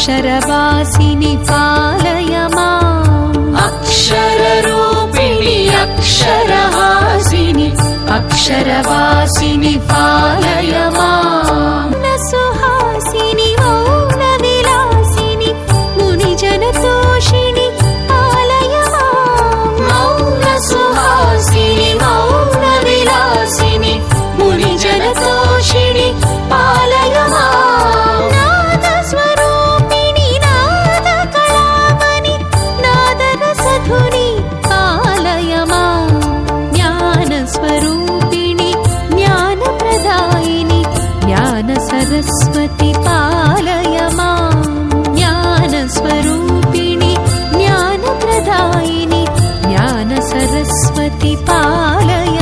अक्षरवासिनि पालय माम् अक्षररूपिणि अक्षरहासिनि अक्षरवासिनि पालय माम् सुहासिनि मौनविलासिनि मुनिजनतोषिणि पालय माम् मौनसुहासिनि मौनविलासिनि मुनिजनतोषिणि पालय माम् नादस्वरूपिणि नादकलामणि नादरसधुनि पालय माम् ज्ञानस्वरूपिणि ज्ञानप्रदायिनि ज्ञानसरस्वति पालय माम् ज्ञानस्वरूपिणि ज्ञानप्रदायिनि ज्ञानसरस्वति पालय